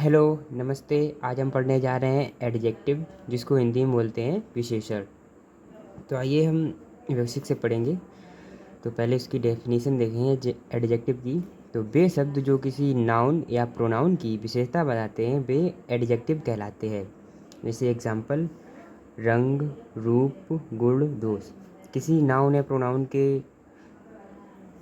Hello, नमस्ते। आज हम पढ़ने जा रहे हैं एडजेक्टिव, जिसको हिंदी में बोलते हैं विशेषण। तो आइए हम बेसिक से पढ़ेंगे। तो पहले इसकी डेफिनेशन देखेंगे एडजेक्टिव की। तो वे शब्द जो किसी नाउन या प्रोनाउन की विशेषता बताते हैं वे एडजेक्टिव कहलाते हैं। जैसे एग्जांपल, रंग, रूप, गुण, दोष। किसी नाउन या प्रोनाउन के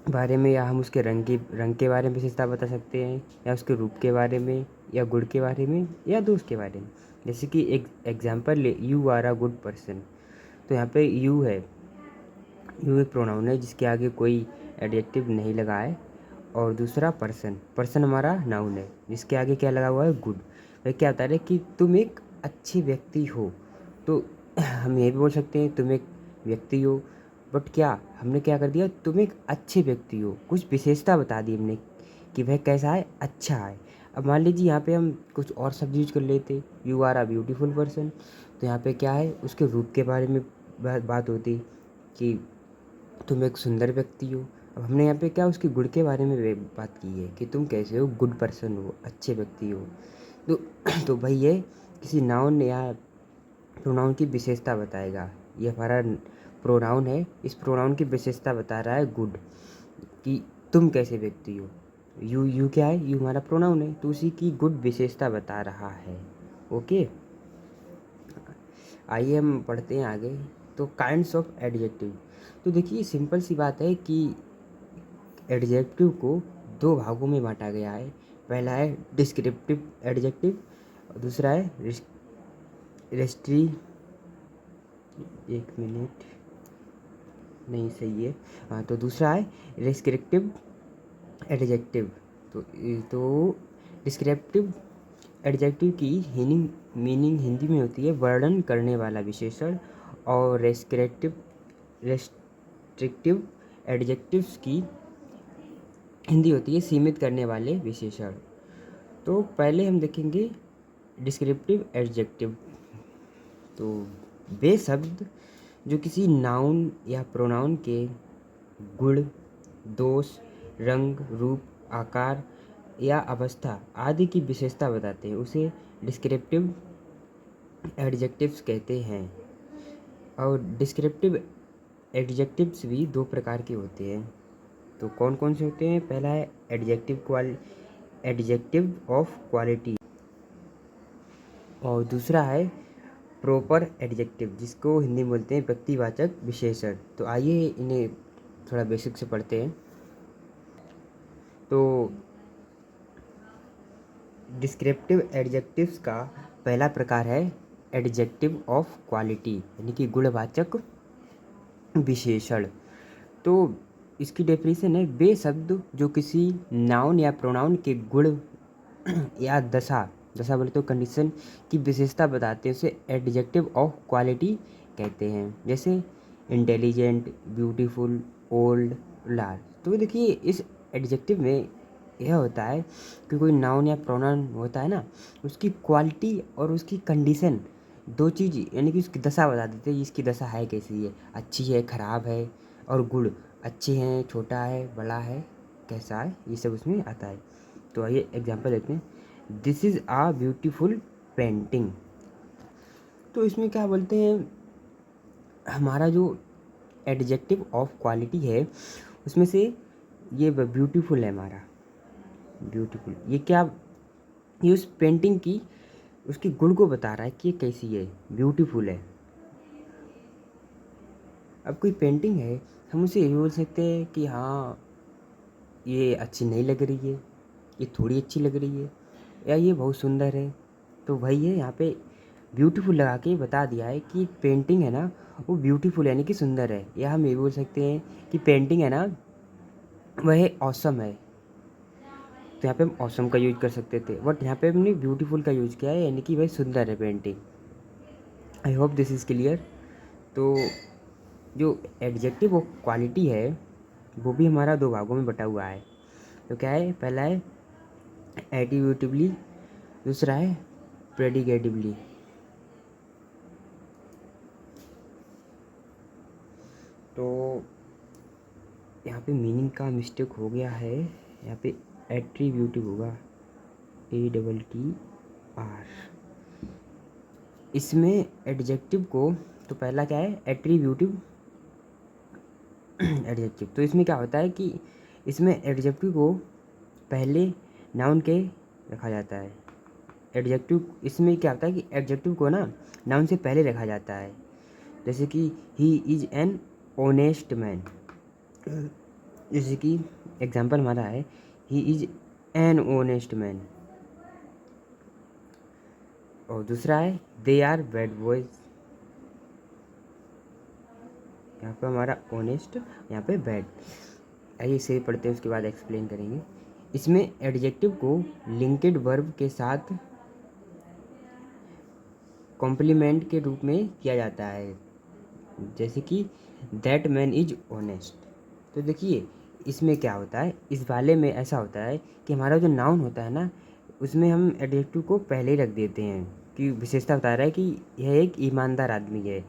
बारे में, या हम उसके रंग के बारे में विशेषता बता सकते हैं, या उसके रूप के बारे में, या गुण के बारे में, या दोष के बारे में। जैसे कि एक एग्जांपल ले, you are a good person. तो यहाँ पे यू है, यू एक प्रोनाउन है जिसके आगे कोई एडजेक्टिव नहीं लगा है। और दूसरा पर्सन, पर्सन हमारा नाउन है जिसके आगे क्या लगा हुआ है, गुड। वह क्या बता रहे कि तुम एक अच्छे व्यक्ति हो। तो हम ये भी बोल सकते हैं तुम एक व्यक्ति हो, बट क्या हमने क्या कर दिया, तुम एक अच्छे व्यक्ति हो, कुछ विशेषता बता दी हमने कि वह कैसा है, अच्छा है। अब मान लीजिए यहाँ पे हम कुछ और शब्द यूज कर लेते, you are a beautiful person. तो यहाँ पे क्या है, उसके रूप के बारे में बात होती कि तुम एक सुंदर व्यक्ति हो। अब हमने यहाँ पे क्या उसके गुण के बारे में बात की है कि तुम कैसे हो, गुड पर्सन हो, अच्छे व्यक्ति हो। तो तो भाई ये किसी नाउन या प्रोनाउन की विशेषता बताएगा। ये हमारा प्रोनाउन है, इस प्रोनाउन की विशेषता बता रहा है गुड, कि तुम कैसे व्यक्ति हो। यू क्या है, यू हमारा प्रोनाउन है, तो उसी की गुड विशेषता बता रहा है। ओके, आइए हम पढ़ते हैं आगे। तो काइंड्स ऑफ एडजेक्टिव। तो देखिए सिंपल सी बात है कि एडजेक्टिव को दो भागों में बांटा गया है। पहला है डिस्क्रिप्टिव एडजेक्टिव और दूसरा है रेस्ट्री एक मिनट, नहीं सही है। हाँ, तो दूसरा है डिस्क्रिप्टिव एडजेक्टिव। तो डिस्क्रिप्टिव एडजेक्टिव की मीनिंग हिंदी में होती है वर्णन करने वाला विशेषण, और रेस्ट्रिक्टिव एडजेक्टिव्स की हिंदी होती है सीमित करने वाले विशेषण। तो पहले हम देखेंगे डिस्क्रिप्टिव एडजेक्टिव। तो वे शब्द जो किसी नाउन या प्रोनाउन के गुण, दोष, रंग, रूप, आकार या अवस्था आदि की विशेषता बताते हैं उसे डिस्क्रिप्टिव एडजेक्टिव्स कहते हैं। और डिस्क्रिप्टिव एडजेक्टिव्स भी दो प्रकार के होते हैं। तो कौन कौन से होते हैं, पहला है एडजेक्टिव ऑफ क्वालिटी, और दूसरा है प्रॉपर एडजेक्टिव, जिसको हिंदी में बोलते हैं व्यक्तिवाचक विशेषण। तो आइए इन्हें थोड़ा बेसिक से पढ़ते हैं। तो डिस्क्रिप्टिव एडजेक्टिव्स का पहला प्रकार है एडजेक्टिव ऑफ क्वालिटी, यानी कि गुणवाचक विशेषण। तो इसकी डेफिनेशन है वे शब्द जो किसी नाउन या प्रोनाउन के गुण या दशा दशा बोले तो कंडीशन की विशेषता बताते हैं उसे एडजेक्टिव ऑफ क्वालिटी कहते हैं। जैसे इंटेलिजेंट, ब्यूटीफुल, ओल्ड, लार्ज। तो देखिए इस एडजेक्टिव में यह होता है कि कोई नाउन या प्रोनाउन होता है ना, उसकी क्वालिटी और उसकी कंडीशन, दो चीज़, यानी कि उसकी दशा बता देते हैं इसकी दशा है कैसी है, अच्छी है, ख़राब है, और गुण अच्छे हैं, छोटा है, बड़ा है, कैसा है, ये सब उसमें आता है। तो आइए एग्जांपल देखते हैं। This is a beautiful painting. तो इसमें क्या बोलते हैं, हमारा जो एडजेक्टिव ऑफ क्वालिटी है उसमें से ये ब्यूटीफुल है हमारा, ब्यूटीफुल, ये क्या, ये उस पेंटिंग की उसके गुण को बता रहा है कि ये कैसी है, ब्यूटीफुल है। अब कोई पेंटिंग है, हम उसे ये बोल सकते हैं कि हाँ ये अच्छी नहीं लग रही है, ये थोड़ी अच्छी लग रही है, या ये बहुत सुंदर है। तो वही है, यहाँ पे ब्यूटीफुल लगा के बता दिया है कि पेंटिंग है ना वो ब्यूटीफुल यानी कि सुंदर है। या हम ये बोल सकते हैं कि पेंटिंग है ना वह ऑसम है। तो यहाँ पे हम ऑसम का यूज कर सकते थे, बट यहाँ पे हमने ब्यूटीफुल का यूज किया है, यानी कि वह सुंदर है painting. I hope this is clear. तो जो एडजेक्टिव ऑफ क्वालिटी है वो भी हमारा दो भागों में बटा हुआ है। तो क्या है, पहला है एट्रीब्यूटिवली, दूसरा है प्रेडिकेटिवली। तो यहाँ पे मीनिंग का मिस्टेक हो गया है, यहाँ पे एट्रीब्यूटिव होगा, ATTRIBUTIVE, आर। इसमें एडजेक्टिव को, तो पहला क्या है, एट्रीब्यूटिव एडजेक्टिव। तो इसमें क्या होता है कि इसमें एडजेक्टिव को पहले नाउन के रखा जाता है। एडजेक्टिव इसमें क्या होता है कि एडजेक्टिव को ना नाउन से पहले रखा जाता है। जैसे कि he is an honest man, जैसे कि एग्जांपल हमारा है he is an honest man. और दूसरा है दे आर बैड बॉयज़, यहाँ पे हमारा ऑनेस्ट, यहाँ पे बैड। आइए इसे पढ़ते हैं, उसके बाद एक्सप्लेन करेंगे। इसमें एडजेक्टिव को लिंक्ड वर्ब के साथ कॉम्प्लीमेंट के रूप में किया जाता है, जैसे कि दैट मैन इज ऑनेस्ट। तो देखिए इसमें क्या होता है, इस वाले में ऐसा होता है कि हमारा जो नाउन होता है ना, उसमें हम एडजेक्टिव को पहले ही रख देते हैं कि विशेषता बता रहा है कि यह एक ईमानदार आदमी है।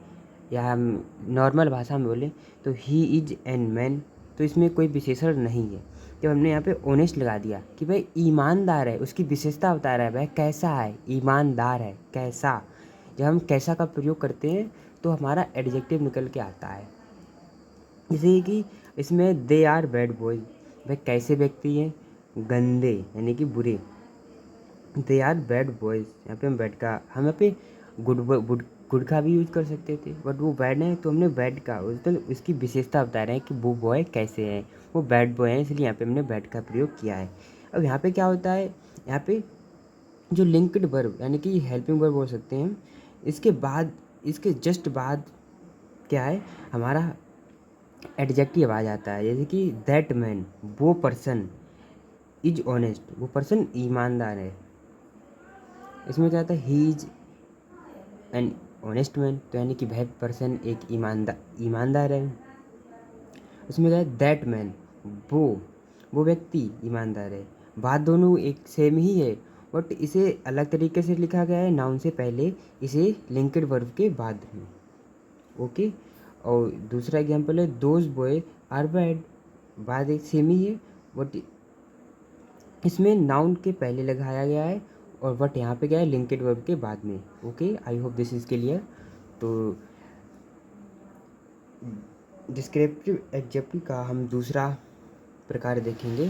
या हम नॉर्मल भाषा में बोलें तो ही इज एन मैन, तो इसमें कोई विशेषण नहीं है। जब हमने यहाँ पे ऑनेस्ट लगा दिया कि भाई ईमानदार है, उसकी विशेषता बता रहा है, भाई कैसा है, ईमानदार है, कैसा। जब हम कैसा का प्रयोग करते हैं तो हमारा एडजेक्टिव निकल के आता है। जैसे कि इसमें दे आर बैड बॉयज, भाई कैसे व्यक्ति हैं, गंदे यानी कि बुरे। दे आर बैड बॉयज़, यहाँ पे हम बैड का, हम यहाँ पे गुड का भी यूज कर सकते थे, बट वो बैड है तो हमने बैड का, तो उसकी विशेषता बता रहे हैं कि वो बॉय कैसे हैं, वो बैड बॉय हैं, इसलिए यहाँ पे हमने बैड का प्रयोग किया है। अब यहाँ पे क्या होता है, यहाँ पे जो लिंक्ड वर्ब यानी कि हेल्पिंग वर्ब बोल सकते हैं, इसके बाद, इसके जस्ट बाद क्या है, हमारा एडजेक्टिव आ जाता है। जैसे कि दैट मैन, वो पर्सन, इज ऑनेस्ट, वो पर्सन ईमानदार है। इसमें क्या होता है, he is an honest man, तो यानी कि वह पर्सन एक ईमानदार है। उसमें क्या है, दैट मैन, वो व्यक्ति ईमानदार है। बात दोनों एक सेम ही है, बट इसे अलग तरीके से लिखा गया है, नाउन से पहले, इसे लिंक्ड वर्ब के बाद में। ओके। और दूसरा एग्जांपल है दोज बॉय आर बैड, बात एक सेम ही है, बट इसमें नाउन के पहले लगाया गया है और बट यहाँ पे क्या है, लिंक्ड वर्ब के बाद में। Okay, I hope this is clear. तो डिस्क्रिप्टिव एडजेक्टिव का हम दूसरा प्रकार देखेंगे,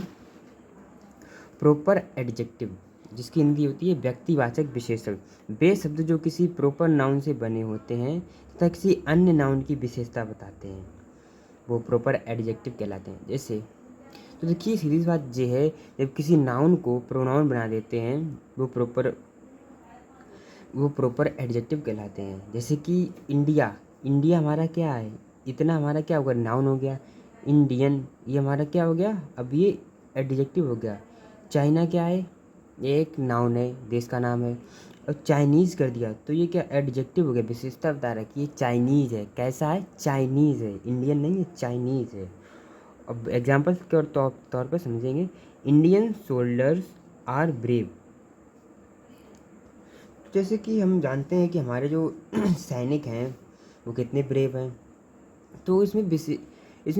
प्रॉपर एडजेक्टिव, जिसकी हिंदी होती है व्यक्तिवाचक विशेषण। वे शब्द जो किसी प्रॉपर नाउन से बने होते हैं तथा किसी अन्य नाउन की विशेषता बताते हैं, वो प्रॉपर एडजेक्टिव कहलाते हैं। जैसे, तो देखिए सीधी सी बात ये है, जब किसी नाउन को प्रोनाउन बना देते हैं वो प्रॉपर एडजेक्टिव कहलाते हैं। जैसे कि इंडिया, इंडिया हमारा क्या है, इतना हमारा क्या होगा, नाउन हो गया। इंडियन, ये हमारा क्या हो गया, अब ये एडजेक्टिव हो गया। चाइना क्या है, ये एक नाउन है, देश का नाम है। और चाइनीज़ कर दिया तो ये क्या, एडजेक्टिव हो गया, विशेषता बता रहा है कि ये चाइनीज़ है, कैसा है, चाइनीज़ है, इंडियन नहीं है, चाइनीज़ है। अब एग्जाम्पल के तौर पर समझेंगे, इंडियन सोल्जर्स आर ब्रेव। जैसे कि हम जानते हैं कि हमारे जो सैनिक हैं वो कितने ब्रेव हैं, तो इसमें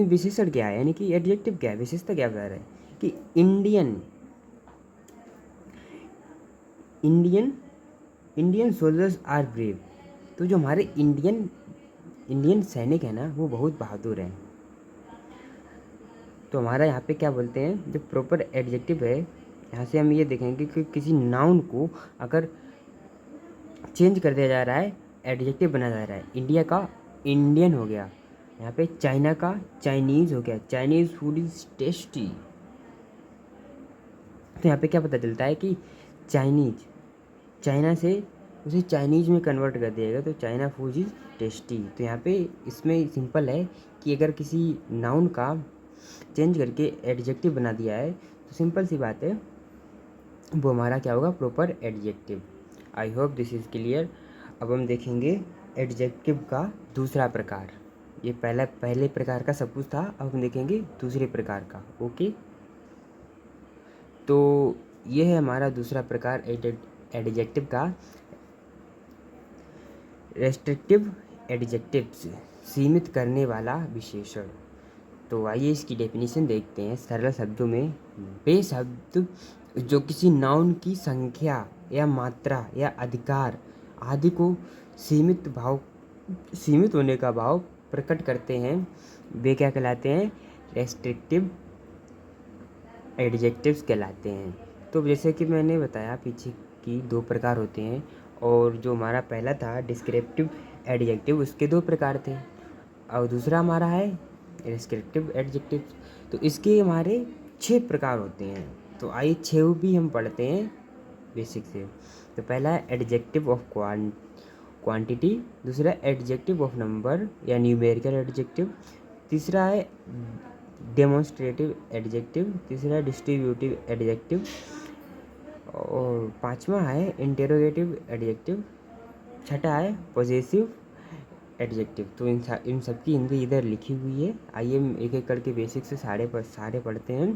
विशेषण क्या है, यानी कि एडजेक्टिव क्या है, विशेषता क्या बता रहा है कि Indian Indian Indian soldiers are brave. तो जो हमारे इंडियन सैनिक हैं ना, वो बहुत बहादुर हैं। तो हमारा यहाँ पे क्या बोलते हैं, जो प्रॉपर एडजेक्टिव है, यहाँ से हम ये देखेंगे कि किसी नाउन को अगर चेंज कर दिया जा रहा है, एडजेक्टिव बना जा रहा है। इंडिया का इंडियन हो गया, यहाँ पे चाइना का चाइनीज़ हो गया, चाइनीज़ फूड इज़ टेस्टी। तो यहाँ पे क्या पता चलता है कि चाइनीज, चाइना से उसे चाइनीज़ में कन्वर्ट कर दिया गया, तो चाइना फूड इज़ टेस्टी। तो यहाँ पे इसमें सिंपल है कि अगर किसी नाउन का चेंज करके एडजेक्टिव बना दिया है तो सिंपल सी बात है, वो हमारा क्या होगा, proper adjective. I hope this is clear. अब हम देखेंगे एडजेक्टिव का दूसरा प्रकार। ये पहले प्रकार का सब कुछ था, अब हम देखेंगे दूसरे प्रकार का। ओके, तो ये है हमारा दूसरा प्रकार एडजेक्टिव का, रेस्ट्रिक्टिव एडजेक्टिव्स, सीमित करने वाला विशेषण। तो आइए इसकी डेफिनेशन देखते हैं सरल शब्दों में। वे शब्द जो किसी नाउन की संख्या या मात्रा या अधिकार आदि को सीमित होने का भाव प्रकट करते हैं, वे क्या कहलाते हैं? रेस्ट्रिक्टिव एडजेक्टिव्स कहलाते हैं। तो जैसे कि मैंने बताया पीछे कि 2 प्रकार होते हैं, और जो हमारा पहला था डिस्क्रिप्टिव एडजेक्टिव, उसके 2 प्रकार थे, और दूसरा हमारा है डिस्क्रिप्टिव एडजेक्टिव। तो इसके हमारे 6 प्रकार होते हैं। तो आइए 6 भी हम पढ़ते हैं बेसिक से। तो पहला है एडजेक्टिव ऑफ क्वांटिटी, दूसरा एडजेक्टिव ऑफ नंबर या न्यूमेरिकल एडजेक्टिव, तीसरा है डेमोन्स्ट्रेटिव एडजेक्टिव, तीसरा है डिस्ट्रीब्यूटिव एडजेक्टिव, और पांचवा है इंटेरोगेटिव एडजेक्टिव, छठा है पॉजेसिव एडजेक्टिव। तो इन सब की हिंदी इधर लिखी हुई है। आइए हम एक एक करके बेसिक से सारे पढ़ते हैं।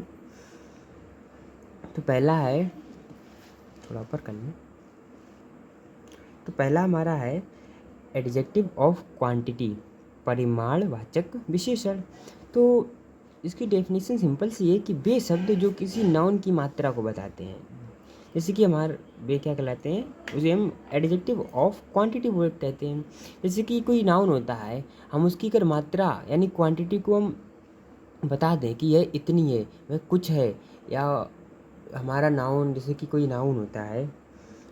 तो पहला है, थोड़ा ऊपर कर लें। तो पहला हमारा है एडजेक्टिव ऑफ क्वांटिटी, परिमाणवाचक विशेषण। तो इसकी डेफिनेशन सिंपल सी है कि वे शब्द जो किसी नाउन की मात्रा को बताते हैं, जैसे कि हमारे वे क्या कहलाते हैं, उसे हम एडजेक्टिव ऑफ क्वांटिटी बोल कहते हैं। जैसे कि कोई नाउन होता है, हम उसकी अगर मात्रा यानी क्वांटिटी को हम बता दें कि यह इतनी है, वह कुछ है, या हमारा नाउन, जैसे कि कोई नाउन होता है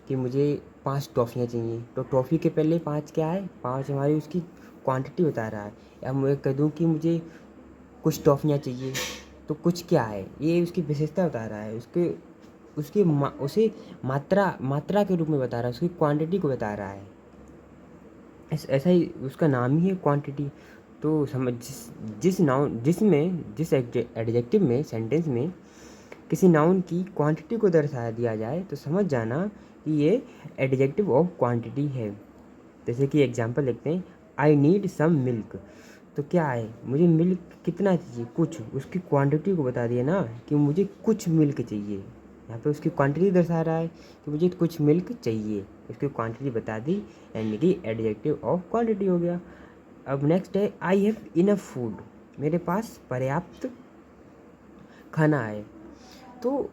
कि मुझे 5 टॉफ़ियाँ चाहिए, तो टॉफ़ी के पहले 5 क्या है? 5 हमारी उसकी क्वांटिटी बता रहा है। या मैं कह दूँ कि मुझे कुछ टॉफ़ियाँ चाहिए, तो कुछ क्या है? ये उसकी विशेषता बता रहा है, उसे मात्रा के रूप में बता रहा है, उसकी क्वांटिटी को बता रहा है। ऐसा ही उसका नाम ही है क्वांटिटी। तो समझ जिस एडजेक्टिव में, सेंटेंस में किसी नाउन की क्वांटिटी को दर्शा दिया जाए, तो समझ जाना कि ये एडजेक्टिव ऑफ क्वांटिटी है। जैसे कि एग्जांपल देखते हैं, आई नीड सम मिल्क। तो क्या है? मुझे मिल्क कितना चाहिए? कुछ। उसकी क्वांटिटी को बता दिया ना कि मुझे कुछ मिल्क चाहिए। यहाँ पे उसकी क्वांटिटी दर्शा रहा है कि मुझे कुछ मिल्क चाहिए, उसकी क्वांटिटी बता दी, यानी कि एडजेक्टिव ऑफ क्वांटिटी हो गया। अब नेक्स्ट है आई हैव इनफ फूड, मेरे पास पर्याप्त खाना है। तो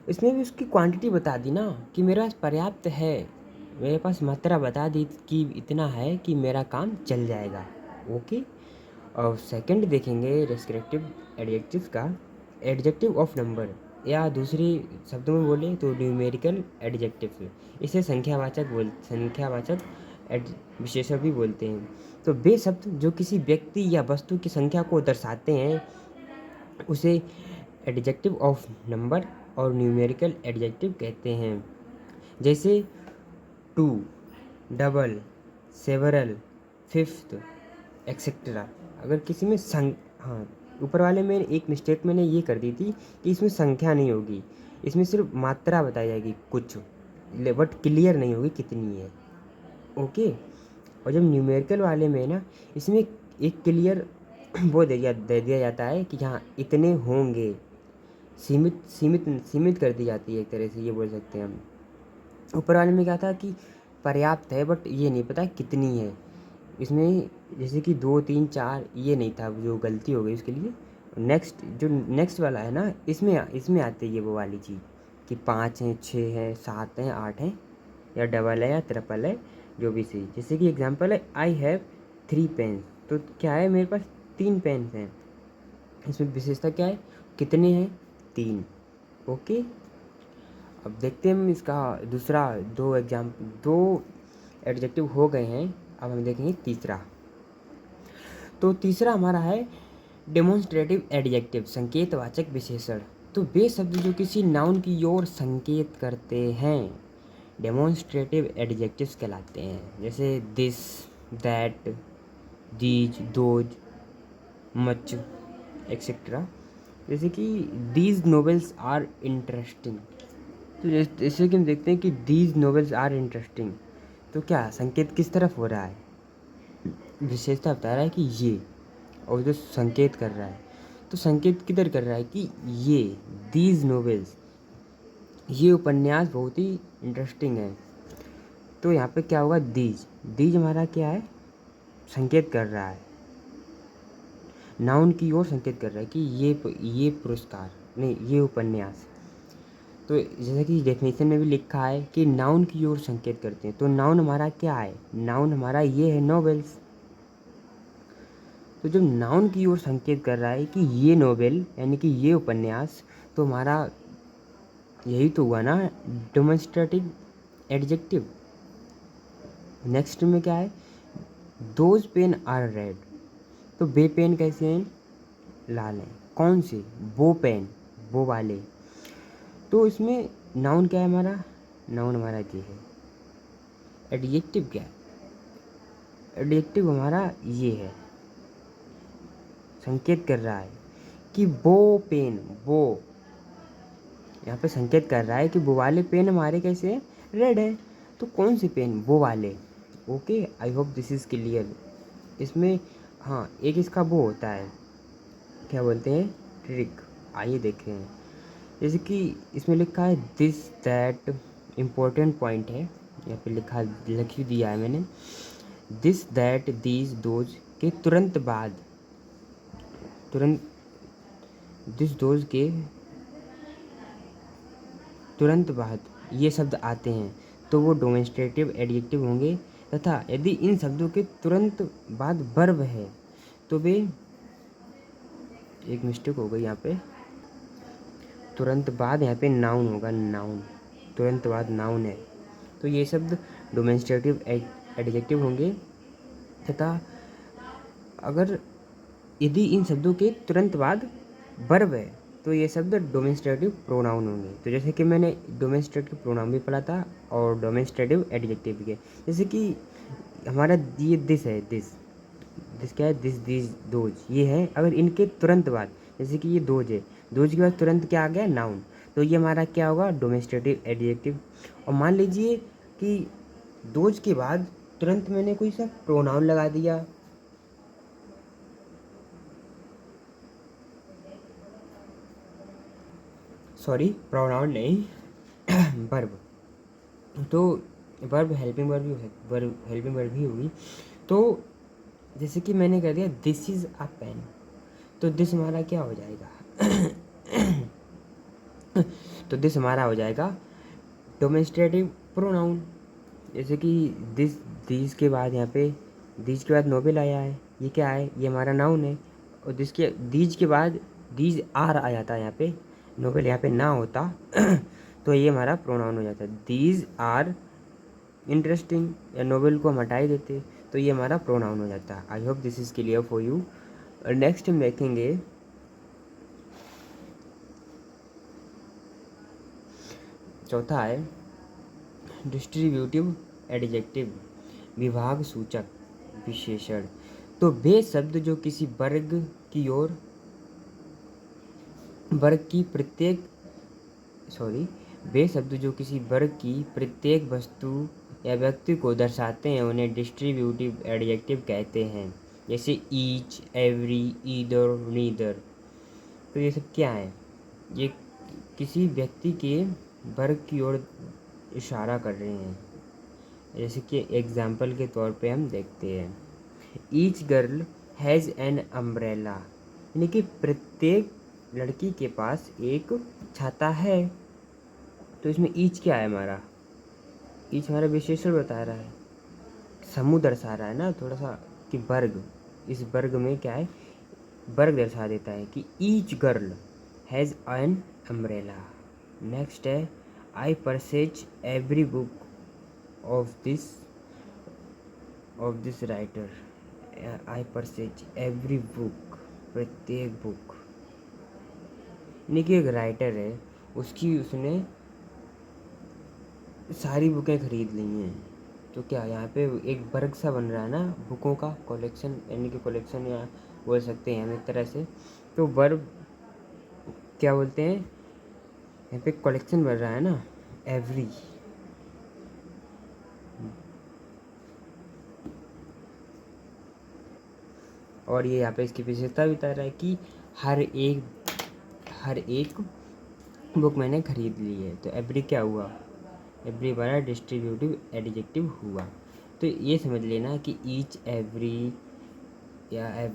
इसमें भी उसकी क्वांटिटी बता दी ना कि मेरा पर्याप्त है, मेरे पास मात्रा बता दी कि इतना है कि मेरा काम चल जाएगा। ओके। और सेकंड देखेंगे डिस्क्रिप्टिव एडजेक्टिव का, एडजेक्टिव ऑफ नंबर, या दूसरी शब्दों में बोले तो न्यूमेरिकल एडजेक्टिव। इसे संख्यावाचक विशेषण भी बोलते हैं। तो वे शब्द जो किसी व्यक्ति या वस्तु की संख्या को दर्शाते हैं, उसे एडजेक्टिव ऑफ नंबर और न्यूमेरिकल एडजेक्टिव कहते हैं। जैसे two, double, several, fifth, etcetera. अगर किसी में हाँ, ऊपर वाले में एक मिस्टेक मैंने ये कर दी थी कि इसमें संख्या नहीं होगी, इसमें सिर्फ मात्रा बताई जाएगी कुछ, बट क्लियर नहीं होगी कितनी है। ओके। और जब न्यूमेरिकल वाले में ना, इसमें एक क्लियर वो दे दिया जाता है कि हाँ इतने होंगे, सीमित कर दी जाती है, एक तरह से ये बोल सकते हैं हम। ऊपर वाले में क्या था कि पर्याप्त है, बट ये नहीं पता कितनी है। इसमें जैसे कि 2, 3, 4 ये नहीं था, जो गलती हो गई उसके लिए। नेक्स्ट वाला है ना, इसमें आती है ये वो वाली चीज़ कि 5 हैं, 6 हैं, 7 हैं, 8 हैं, या डबल है या ट्रिपल है, जो भी सही। जैसे कि एग्जांपल है आई हैव 3 पेन्स। तो क्या है? मेरे पास 3 पेन्स हैं। इसमें विशेषता क्या है? कितने हैं? 3। ओके। अब देखते हैं हम इसका दूसरा, 2 एडजेक्टिव हो गए हैं। अब हम देखेंगे तीसरा। तो तीसरा हमारा है डेमोन्स्ट्रेटिव एडजेक्टिव, संकेतवाचक विशेषण। तो वे शब्द जो किसी नाउन की ओर संकेत करते हैं, डेमोन्स्ट्रेटिव एडजेक्टिव्स कहलाते हैं। जैसे this, that, these, those, much, etcetera. जैसे कि दीज नोवेल्स आर इंटरेस्टिंग। तो जैसे कि हम देखते हैं कि दीज नोवेल्स आर इंटरेस्टिंग, तो क्या संकेत किस तरफ हो रहा है? विशेषता बता रहा है कि ये, और जो संकेत कर रहा है, तो संकेत किधर कर रहा है कि ये दीज नोवेल्स, ये उपन्यास बहुत ही इंटरेस्टिंग है। तो यहाँ पे क्या होगा? दीज हमारा क्या है? संकेत कर रहा है, नाउन की ओर संकेत कर रहा है कि ये पुरस्कार नहीं, ये उपन्यास। तो जैसे कि डेफिनेशन में भी लिखा है कि नाउन की ओर संकेत करते हैं। तो नाउन हमारा क्या है? नाउन हमारा ये है नॉवेल्स। तो जब नाउन की ओर संकेत कर रहा है कि ये नॉवेल यानी कि ये उपन्यास, तो हमारा यही तो हुआ ना डेमोन्स्ट्रेटिव एडजेक्टिव। नेक्स्ट में क्या है? Those pen are red. तो वे पेन कैसे हैं? लाल हैं। कौन से? वो पेन, वो वाले। तो इसमें नाउन क्या है हमारा? नाउन हमारा ये है। एडजेक्टिव क्या है? एडजेक्टिव हमारा ये है, संकेत कर रहा है कि वो पेन, वो यहाँ पे संकेत कर रहा है कि वो वाले पेन हमारे कैसे हैं? रेड है। तो कौन से पेन? वो वाले। Okay, I hope this is clear. इसमें हाँ एक इसका वो होता है, क्या बोलते हैं, ट्रिक। आइए देखें। जैसे कि इसमें लिखा है दिस दैट, इम्पोर्टेंट पॉइंट है यहाँ पे लिख ही दिया है मैंने। दिस दैट दीज दोज के तुरंत बाद, तुरंत, दिस दोज के तुरंत बाद ये शब्द आते हैं तो वो डेमोन्स्ट्रेटिव एडजेक्टिव होंगे। तथा यदि इन शब्दों के तुरंत बाद वर्ब है तो वे, एक मिस्टेक हो गई यहाँ पे, तुरंत बाद यहाँ पे नाउन होगा, नाउन, तुरंत बाद नाउन है तो ये शब्द डेमोन्स्ट्रेटिव एडजेक्टिव होंगे। तथा अगर यदि इन शब्दों के तुरंत बाद वर्ब है तो ये शब्द डेमोन्स्ट्रेटिव प्रोनाउन होंगे। तो जैसे कि मैंने डेमोन्स्ट्रेटिव प्रोनाउन भी पढ़ा था और डेमोन्स्ट्रेटिव एडजेक्टिव भी है। जैसे कि हमारा ये दिस है, दिस, दिस क्या है? दिस, दिस, दोज, ये है। अगर इनके तुरंत बाद, जैसे कि ये दोज है, दोज के बाद तुरंत क्या आ गया? नाउन। तो ये हमारा क्या होगा? Demonstrative adjective. और मान लीजिए कि दोज के बाद तुरंत मैंने कोई सा प्रोनाउन लगा दिया, सॉरी प्रोनाउन नहीं वर्ब। तो वर्ब हेल्पिंग वर्ब भी वर्ब हेल्पिंग वर्ब भी होगी। तो जैसे कि मैंने कह दिया दिस इज़ अ पेन, तो दिस हमारा क्या हो जाएगा? तो दिस हमारा हो जाएगा डेमोन्स्ट्रेटिव प्रोनाउन। जैसे कि दिस, दिस के बाद यहाँ पे, दिस के बाद नोबेल आया है, ये क्या है? ये हमारा नाउन है। और दीज के बाद दीज आर आ जाता है यहाँ पे, नोबेल यहाँ पे ना होता तो ये हमारा प्रोनाउन हो जाता है। दीज आर इंटरेस्टिंग, या नोबेल को हम हटा ही देते तो ये हमारा प्रोनाउन हो जाता है। I hope this is clear for you. Next हम देखेंगे चौथा है डिस्ट्रीब्यूटिव एडजेक्टिव, विभाग सूचक विशेषण। तो वे शब्द जो किसी वर्ग की ओर, वर्ग की प्रत्येक, सॉरी, वे शब्द जो किसी वर्ग की प्रत्येक वस्तु या व्यक्ति को दर्शाते हैं उन्हें डिस्ट्रीब्यूटिव एडजेक्टिव कहते हैं। जैसे ईच, एवरी, ईदर, नीदर। तो ये सब क्या है? ये किसी व्यक्ति के वर्ग की ओर इशारा कर रहे हैं। जैसे कि एग्जाम्पल के तौर पे हम देखते हैं, each girl has an umbrella, यानी कि प्रत्येक लड़की के पास एक छाता है। तो इसमें ईच क्या है हमारा? ईच हमारा विशेषण बता रहा है, समूह दर्शा रहा है ना थोड़ा सा, कि वर्ग, इस वर्ग में क्या है? वर्ग दर्शा देता है कि each girl has an umbrella. Next है I purchase every book of this writer. I purchase every book, प्रत्येक बुक, यानी कि एक राइटर है, उसने सारी बुकें खरीद ली हैं। तो क्या यहाँ पे एक वर्ग सा बन रहा है ना, बुकों का कलेक्शन, यानी कि कलेक्शन या बोल सकते हैं हम एक तरह से। तो वर्ब क्या बोलते हैं? यहाँ पे कलेक्शन बन रहा है ना, एवरी। और ये यहाँ पे इसकी विशेषता भी बता रहा है कि हर एक बुक मैंने खरीद ली है। तो एवरी क्या हुआ? एवरी बड़ा डिस्ट्रीब्यूटिव एडजेक्टिव हुआ। तो ये समझ लेना कि ईच, एवरी, या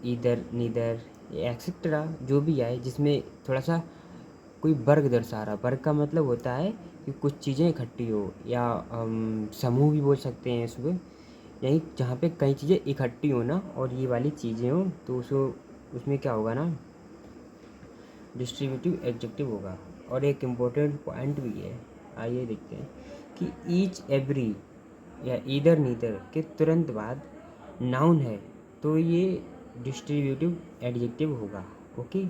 ईदर, नीदर, एक्सेट्रा जो भी आए जिसमें थोड़ा सा कोई वर्ग दर्शा रहा। वर्ग का मतलब होता है कि कुछ चीज़ें इकट्ठी हो, या समूह भी बोल सकते हैं इसको, यही जहाँ पे कई चीज़ें इकट्ठी हो ना और ये वाली चीज़ें हो, तो उसमें क्या होगा ना, डिस्ट्रीब्यूटिव एडजेक्टिव होगा। और एक इम्पोर्टेंट पॉइंट भी है, आइए देखते हैं कि ईच, एवरी या ईदर, नीदर के तुरंत बाद नाउन है तो ये डिस्ट्रीब्यूटिव एडजेक्टिव होगा। ओके,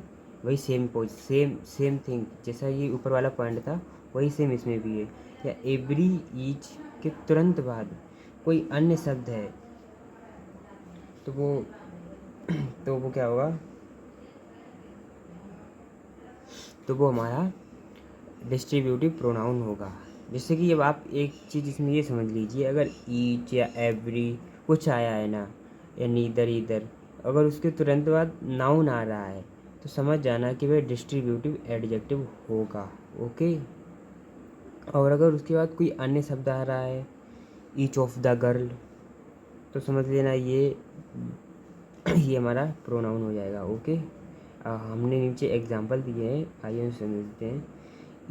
वही सेम थिंग, जैसा ये ऊपर वाला पॉइंट था वही सेम इसमें भी है। या एवरी, ईच के तुरंत बाद कोई अन्य शब्द है तो वो तो वो क्या होगा, तो वो हमारा डिस्ट्रीब्यूटिव प्रोनाउन होगा। जैसे कि अब आप एक चीज़ इसमें ये समझ लीजिए, अगर ईच या एवरी कुछ आया है ना, या नीदर, ईदर, अगर उसके तुरंत बाद नाउन आ रहा है तो समझ जाना कि वह डिस्ट्रीब्यूटिव एडजेक्टिव होगा। ओके, और अगर उसके बाद कोई अन्य शब्द आ रहा है, ईच ऑफ द गर्ल, तो समझ लेना ये हमारा प्रोनाउन हो जाएगा। ओके, हमने नीचे एग्जांपल दिए हैं, आइए हम समझते हैं।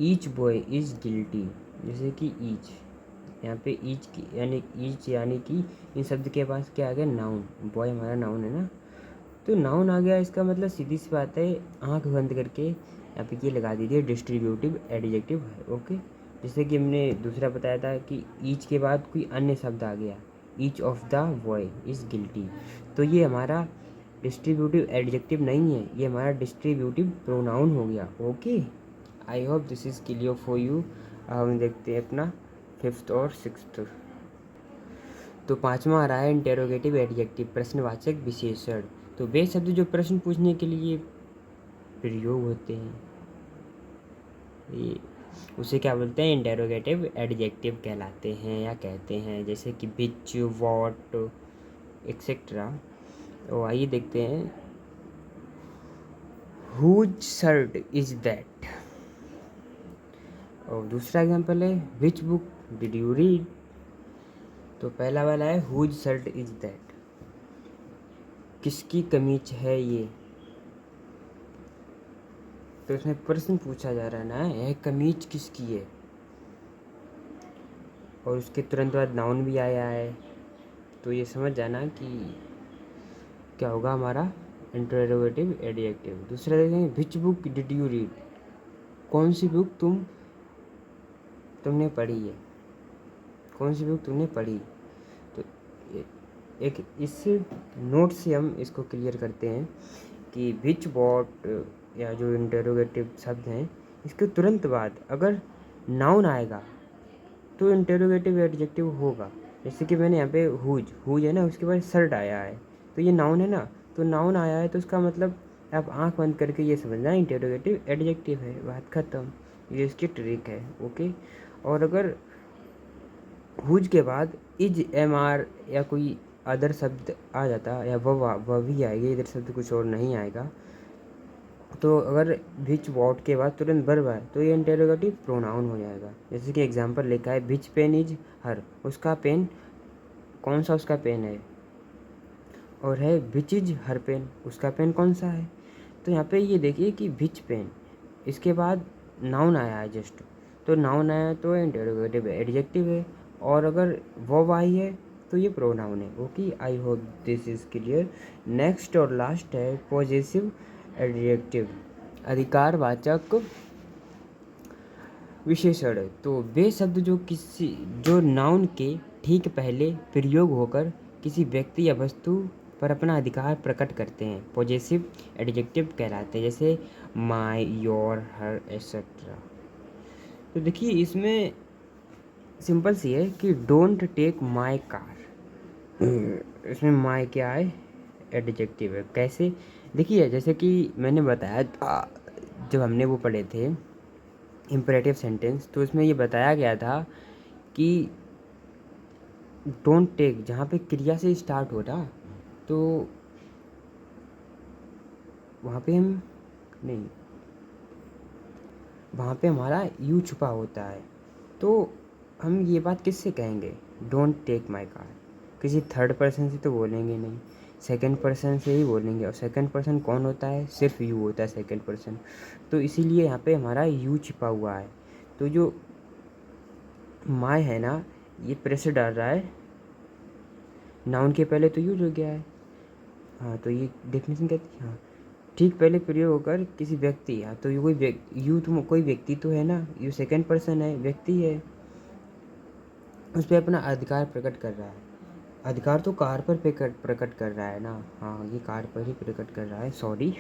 ईच बॉय इज़ गिल्टी, जैसे कि ईच, यहाँ पे ईच यानी कि इन शब्द के पास क्या आ गया, नाउन। बॉय हमारा नाउन है ना, तो नाउन आ गया, इसका मतलब सीधी सी बात है, आंख बंद करके यहाँ पे ये लगा दीजिए डिस्ट्रीब्यूटिव एडजेक्टिव है। ओके, जैसे कि हमने दूसरा बताया था कि ईच के बाद कोई अन्य शब्द आ गया, each of the boy is guilty, तो ये हमारा डिस्ट्रीब्यूटिव एडजेक्टिव नहीं है, ये हमारा डिस्ट्रीब्यूटिव प्रोनाउन हो गया। Okay, I hope this is clear for you. हम देखते हैं अपना 5th और 6th। तो 5वां आ रहा है इंटेरोगेटिव एडजेक्टिव, प्रश्नवाचक विशेषण। तो वे शब्द जो प्रश्न पूछने के लिए प्रयोग होते हैं, ये उसे क्या बोलते हैं, इंटेरोगेटिव एडजेक्टिव कहलाते हैं या कहते हैं, जैसे कि विच, वॉट, एक्सेट्रा। तो आइए देखते हैं, हुज शर्ट इज दैट। और दूसरा एग्जाम्पल है, which book did you read. तो पहला वाला है हुज शर्ट इज दैट, किसकी कमीज है ये, तो इसमें प्रश्न पूछा जा रहा है ना, यह कमीज किसकी है, और उसके तुरंत बाद नाउन भी आया है, तो ये समझ जाना कि क्या होगा हमारा इंटरोगेटिव एडजेक्टिव। दूसरा देखें, which book did you read, कौन सी बुक तुमने पढ़ी है, कौन सी बुक तुमने पढ़ी। तो एक इस नोट से हम इसको क्लियर करते हैं कि विच, वॉट या जो इंटरोगेटिव शब्द हैं, इसके तुरंत बाद अगर नाउन आएगा तो इंटरोगेटिव एडजेक्टिव होगा। जैसे कि मैंने यहाँ पे हुज है ना, उसके बाद शर्ट आया है, तो ये नाउन है ना, तो नाउन आया है तो उसका मतलब आप आंख बंद करके ये समझना इंटरोगेटिव एडजेक्टिव है, बात खत्म। ये इसकी ट्रिक है। ओके, और अगर हुज के बाद इज, एम आर या कोई अदर शब्द आ जाता, या वह भी आएगा, इधर शब्द कुछ और नहीं आएगा, तो अगर विच, वॉट के बाद तुरंत वर्ब आए तो ये इंटेरोगेटिव प्रोनाउन हो जाएगा। जैसे कि एग्जांपल लिखा है, विच पेन इज हर, उसका पेन, कौन सा उसका पेन है, और है विच इज हर पेन, उसका पेन कौन सा है। तो यहाँ पे ये देखिए कि विच पेन, इसके बाद नाउन आया है जस्ट, तो नाउन आया तो इंटेरोगेटिव एडजेक्टिव है, और अगर वर्ब आई है तो ये प्रोनाउन है। Okay, I hope this is clear. Next और लास्ट है पॉजेसिव एडजेक्टिव, अधिकारवाचक विशेषण। तो वे शब्द जो नाउन के ठीक पहले प्रयोग होकर किसी व्यक्ति या वस्तु पर अपना अधिकार प्रकट करते हैं, पॉजेसिव एडजेक्टिव कहलाते हैं, जैसे माई, योर, हर, एट्सेट्रा। तो देखिए इसमें सिंपल सी है कि डोंट टेक माई कार, इसमें माई क्या है, एडजेक्टिव है। कैसे, देखिए जैसे कि मैंने बताया था जब हमने वो पढ़े थे इम्परेटिव सेंटेंस, तो इसमें ये बताया गया था कि डोंट टेक जहाँ पे क्रिया से स्टार्ट हो रहा, तो वहाँ पे हम नहीं, वहाँ पे हमारा यू छुपा होता है, तो हम ये बात किससे कहेंगे, डोंट टेक माई कार, किसी थर्ड पर्सन से तो बोलेंगे नहीं। सेकंड पर्सन से ही बोलेंगे, और सेकंड पर्सन कौन होता है? सिर्फ यू होता है सेकंड पर्सन। तो इसीलिए यहाँ पे हमारा यू छिपा हुआ है। तो जो माय है ना, ये प्रेशर डाल रहा है नाउन के पहले, तो यूज हो गया है। हाँ, तो ये डेफिनेशन कहती है, हाँ ठीक पहले प्रयोग होकर किसी व्यक्ति, हाँ तो ये कोई यू तो कोई व्यक्ति तो है ना, यू सेकंड पर्सन है, व्यक्ति है, उस पर अपना अधिकार प्रकट कर रहा है। अधिकार तो कार पर प्रकट कर रहा है ना, हाँ ये कार पर ही प्रकट कर रहा है, सॉरी।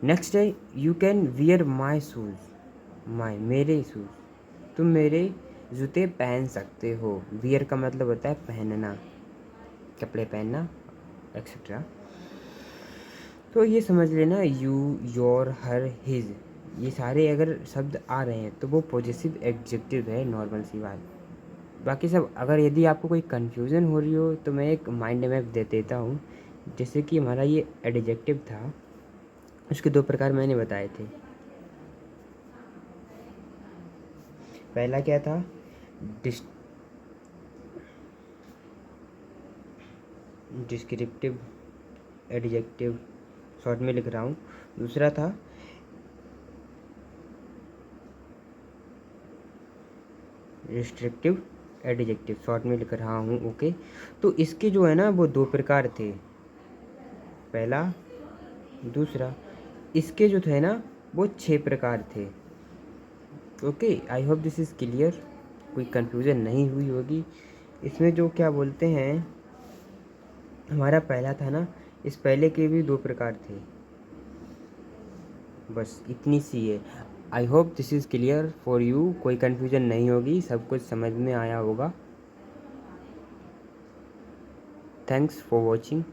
नेक्स्ट है you can wear my shoes, my मेरे शूज़, तुम मेरे जूते पहन सकते हो। वियर का मतलब होता है पहनना, कपड़े पहनना एक्सेट्रा। तो ये समझ लेना यू, योर, हर, हिज, ये सारे अगर शब्द आ रहे हैं तो वो पॉजिटिव एडजेक्टिव है, नॉर्मल सी बात। बाकी सब अगर यदि आपको कोई कन्फ्यूज़न हो रही हो तो मैं एक माइंड मैप दे देता हूँ। जैसे कि हमारा ये एडजेक्टिव था, उसके दो प्रकार मैंने बताए थे। पहला क्या था? डिस्क्रिप्टिव एडजेक्टिव, शॉर्ट में लिख रहा हूँ। दूसरा था रिस्ट्रिक्टिव एडजेक्टिव, शॉर्ट में लिख रहा हूँ, ओके। तो इसके जो है ना वो दो प्रकार थे, पहला दूसरा। इसके जो थे ना वो 6 प्रकार थे, okay. I hope this is clear, कोई कन्फ्यूज़न नहीं हुई होगी इसमें। जो क्या बोलते हैं, हमारा पहला था ना, इस पहले के भी 2 प्रकार थे, बस इतनी सी है। I hope this is clear for you, कोई कन्फ्यूज़न नहीं होगी, सब कुछ समझ में आया होगा। Thanks for watching.